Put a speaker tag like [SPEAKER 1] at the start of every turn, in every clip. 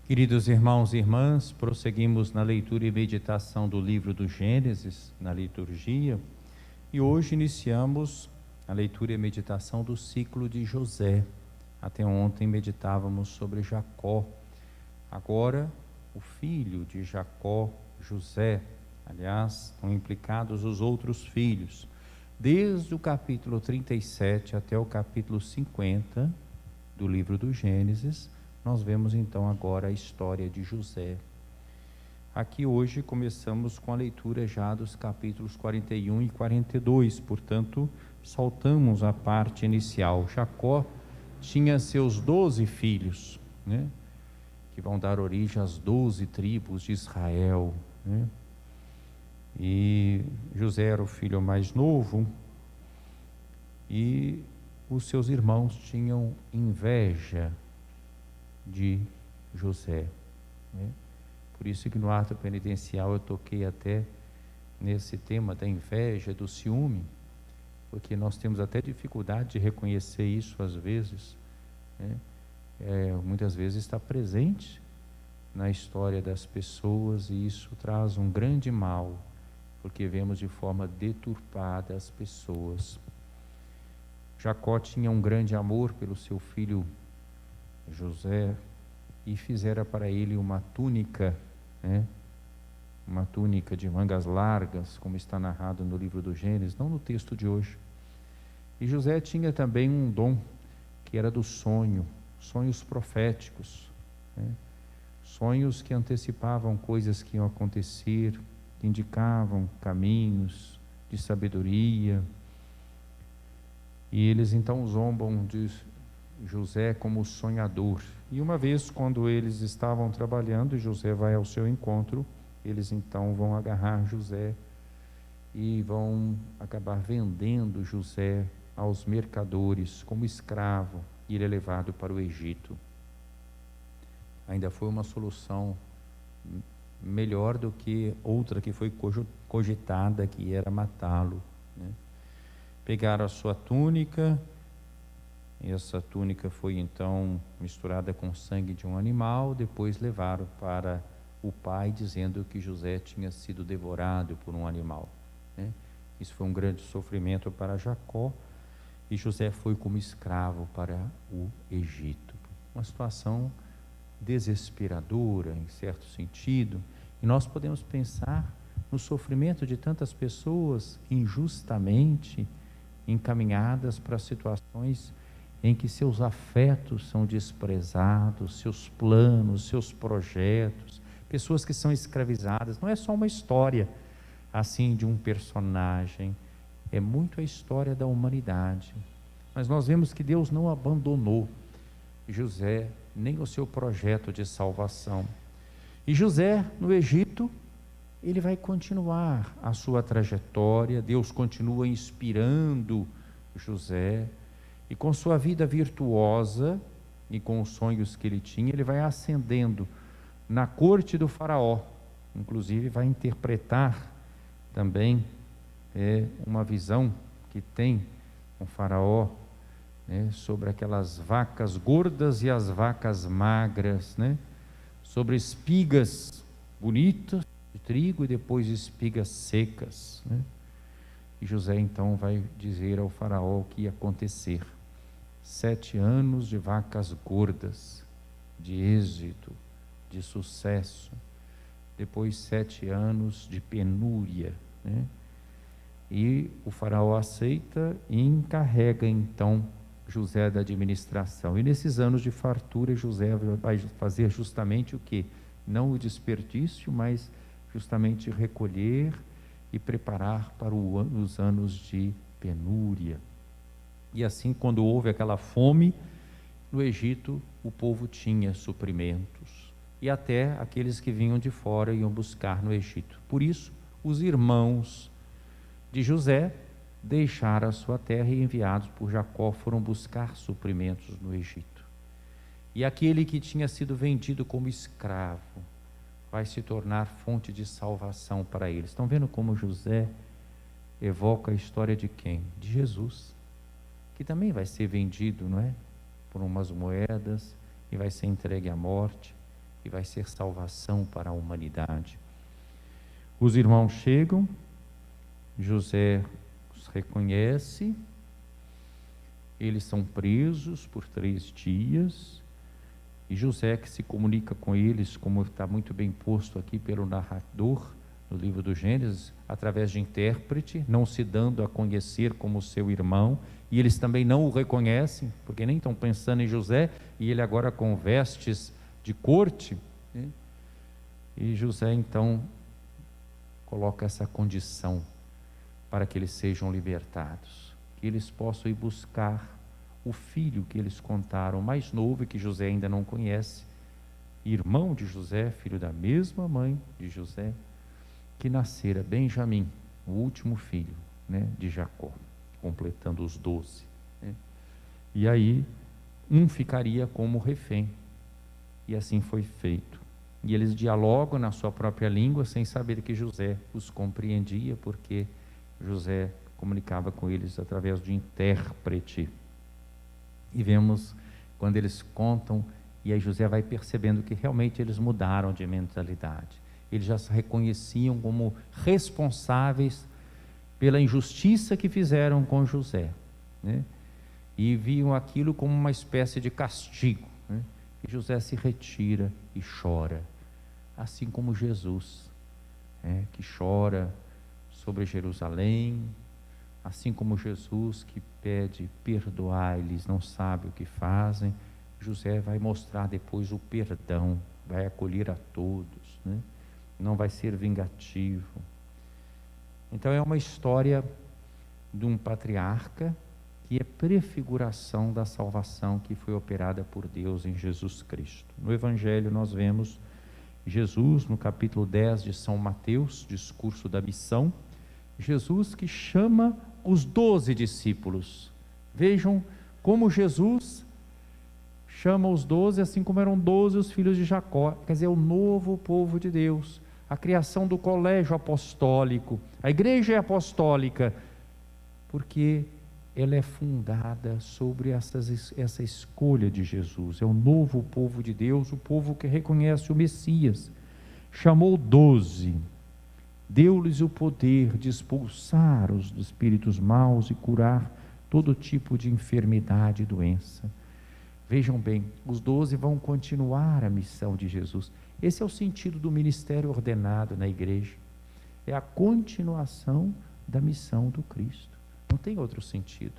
[SPEAKER 1] Queridos irmãos e irmãs, prosseguimos na leitura e meditação do livro do Gênesis, na liturgia, e hoje iniciamos a leitura e meditação do ciclo de José. Até ontem meditávamos sobre Jacó. Agora, o filho de Jacó, José, aliás, estão implicados os outros filhos. Desde o capítulo 37 até o capítulo 50 do livro do Gênesis, nós vemos então agora a história de José. Aqui hoje começamos com a leitura já dos capítulos 41 e 42, portanto, saltamos a parte inicial. Jacó tinha seus 12 filhos, que vão dar origem às 12 tribos de Israel, E José era o filho mais novo, e os seus irmãos tinham inveja de José, Por isso que no ato penitencial eu toquei até nesse tema da inveja, do ciúme, porque nós temos até dificuldade de reconhecer isso às vezes, muitas vezes está presente na história das pessoas, e isso traz um grande mal, porque vemos de forma deturpada as pessoas. Jacó tinha um grande amor pelo seu filho José, e fizera para ele uma túnica, uma túnica de mangas largas, como está narrado no livro do Gênesis, não no texto de hoje. E José tinha também um dom, que era do sonho, sonhos proféticos, sonhos que antecipavam coisas que iam acontecer, que indicavam caminhos de sabedoria, e eles então zombam de José como sonhador. E uma vez, quando eles estavam trabalhando e José vai ao seu encontro, eles então vão agarrar José e vão acabar vendendo José aos mercadores como escravo, e ele é levado para o Egito. Ainda foi uma solução melhor do que outra que foi cogitada, que era matá-lo. Pegaram a sua túnica. Essa túnica foi então misturada com sangue de um animal, depois levaram para o pai, dizendo que José tinha sido devorado por um animal. Isso foi um grande sofrimento para Jacó, e José foi como escravo para o Egito. Uma situação desesperadora, em certo sentido, e nós podemos pensar no sofrimento de tantas pessoas injustamente encaminhadas para situações em que seus afetos são desprezados, seus planos, seus projetos, pessoas que são escravizadas. Não é só uma história assim de um personagem, é muito a história da humanidade. Mas nós vemos que Deus não abandonou José, nem o seu projeto de salvação. E José, no Egito, ele vai continuar a sua trajetória. Deus continua inspirando José, e com sua vida virtuosa e com os sonhos que ele tinha, ele vai ascendendo na corte do faraó. Inclusive vai interpretar também uma visão que tem um faraó, sobre aquelas vacas gordas e as vacas magras, sobre espigas bonitas de trigo e depois espigas secas, E José então vai dizer ao faraó o que ia acontecer. 7 anos de vacas gordas, de êxito, de sucesso, depois 7 anos de penúria, E o faraó aceita e encarrega então José da administração. E nesses anos de fartura, José vai fazer justamente o que? Não o desperdício, mas justamente recolher e preparar para os anos de penúria. E assim, quando houve aquela fome no Egito, o povo tinha suprimentos, e até aqueles que vinham de fora iam buscar no Egito. Por isso, os irmãos de José deixaram a sua terra e, enviados por Jacó, foram buscar suprimentos no Egito. E aquele que tinha sido vendido como escravo vai se tornar fonte de salvação para eles. Estão vendo como José evoca a história de quem? De Jesus, que também vai ser vendido, por umas moedas, e vai ser entregue à morte, e que vai ser salvação para a humanidade. Os irmãos chegam, José os reconhece, eles são presos por 3 dias, e José, que se comunica com eles, como está muito bem posto aqui pelo narrador no livro do Gênesis, através de intérprete, não se dando a conhecer como seu irmão, e eles também não o reconhecem, porque nem estão pensando em José, e ele agora com vestes de corte, né? E José então coloca essa condição para que eles sejam libertados, que eles possam ir buscar o filho que eles contaram, mais novo, e que José ainda não conhece, irmão de José, filho da mesma mãe de José, que nascera Benjamim, o último filho, né, de Jacó, completando os 12, né? E aí um ficaria como refém, e assim foi feito. E eles dialogam na sua própria língua, sem saber que José os compreendia, porque José comunicava com eles através de intérprete. E vemos quando eles contam, e aí José vai percebendo que realmente eles mudaram de mentalidade. Eles já se reconheciam como responsáveis pela injustiça que fizeram com José, né? E viam aquilo como uma espécie de castigo, né? E José se retira e chora, assim como Jesus, que chora sobre Jerusalém, assim como Jesus que pede perdoai-lhes, não sabe o que fazem. José vai mostrar depois o perdão, vai acolher a todos, né? Não vai ser vingativo. Então é uma história de um patriarca que é prefiguração da salvação que foi operada por Deus em Jesus Cristo. No Evangelho nós vemos Jesus, no capítulo 10 de São Mateus, discurso da missão, Jesus que chama os 12 discípulos. Vejam como Jesus chama os 12, assim como eram 12 os filhos de Jacó, quer dizer, o novo povo de Deus, a criação do colégio apostólico. A igreja é apostólica porque ela é fundada sobre essa escolha de Jesus. É o novo povo de Deus, o povo que reconhece o Messias. Chamou 12, deu-lhes o poder de expulsar os espíritos maus e curar todo tipo de enfermidade e doença. Vejam bem, os 12 vão continuar a missão de Jesus. Esse é o sentido do ministério ordenado na igreja. É a continuação da missão do Cristo. Não tem outro sentido.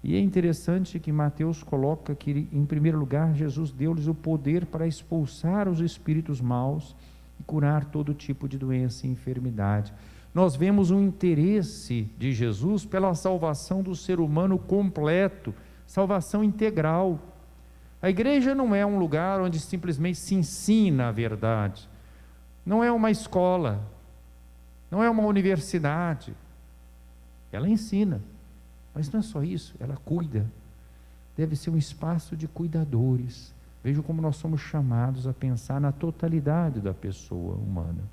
[SPEAKER 1] E é interessante que Mateus coloca que, em primeiro lugar, Jesus deu-lhes o poder para expulsar os espíritos maus e curar todo tipo de doença e enfermidade. Nós vemos um interesse de Jesus pela salvação do ser humano completo, salvação integral. A igreja não é um lugar onde simplesmente se ensina a verdade, não é uma escola, não é uma universidade. Ela ensina, mas não é só isso, ela cuida. Deve ser um espaço de cuidadores. Vejam como nós somos chamados a pensar na totalidade da pessoa humana.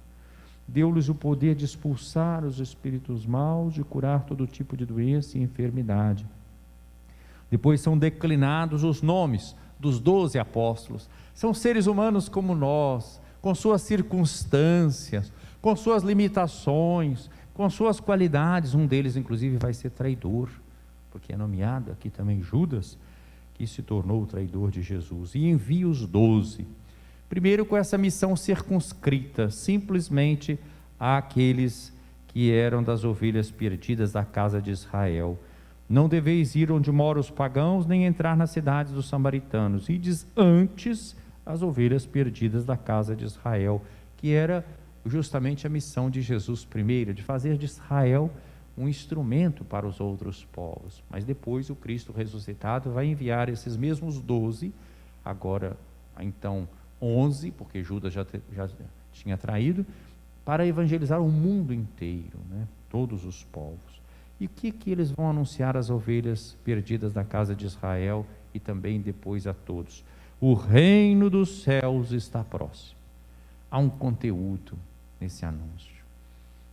[SPEAKER 1] Deu-lhes o poder de expulsar os espíritos maus, de curar todo tipo de doença e enfermidade. Depois são declinados os nomes dos 12 apóstolos. São seres humanos como nós, com suas circunstâncias, com suas limitações, com suas qualidades. Um deles inclusive vai ser traidor, porque é nomeado aqui também Judas, que se tornou o traidor de Jesus. E envia os 12, primeiro com essa missão circunscrita, simplesmente àqueles que eram das ovelhas perdidas da casa de Israel. Não deveis ir onde moram os pagãos, nem entrar nas cidades dos samaritanos. Ides antes as ovelhas perdidas da casa de Israel, que era justamente a missão de Jesus primeiro, de fazer de Israel um instrumento para os outros povos. Mas depois o Cristo ressuscitado vai enviar esses mesmos 12, agora então 11, porque Judas já tinha traído, para evangelizar o mundo inteiro, né? Todos os povos. E o que eles vão anunciar às ovelhas perdidas da casa de Israel e também depois a todos? O reino dos céus está próximo. Há um conteúdo nesse anúncio.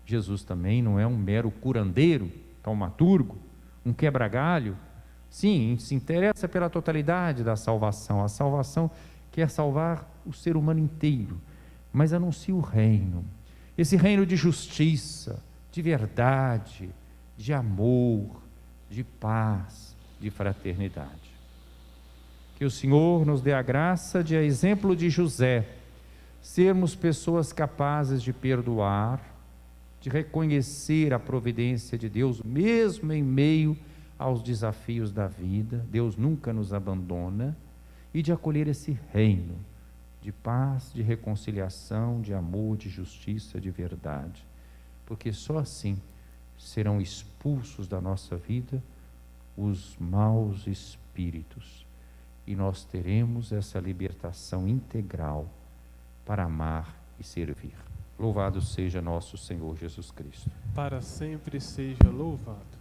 [SPEAKER 1] Jesus também não é um mero curandeiro, taumaturgo, um quebra-galho. Sim, se interessa pela totalidade da salvação. A salvação quer salvar o ser humano inteiro, mas anuncia o reino, esse reino de justiça, de verdade, de amor, de paz, de fraternidade. Que o Senhor nos dê a graça de, a exemplo de José, sermos pessoas capazes de perdoar, de reconhecer a providência de Deus, mesmo em meio aos desafios da vida. Deus nunca nos abandona, e de acolher esse reino de paz, de reconciliação, de amor, de justiça, de verdade, porque só assim serão expulsos da nossa vida os maus espíritos, e nós teremos essa libertação integral para amar e servir. Louvado seja nosso Senhor Jesus Cristo.
[SPEAKER 2] Para sempre seja louvado.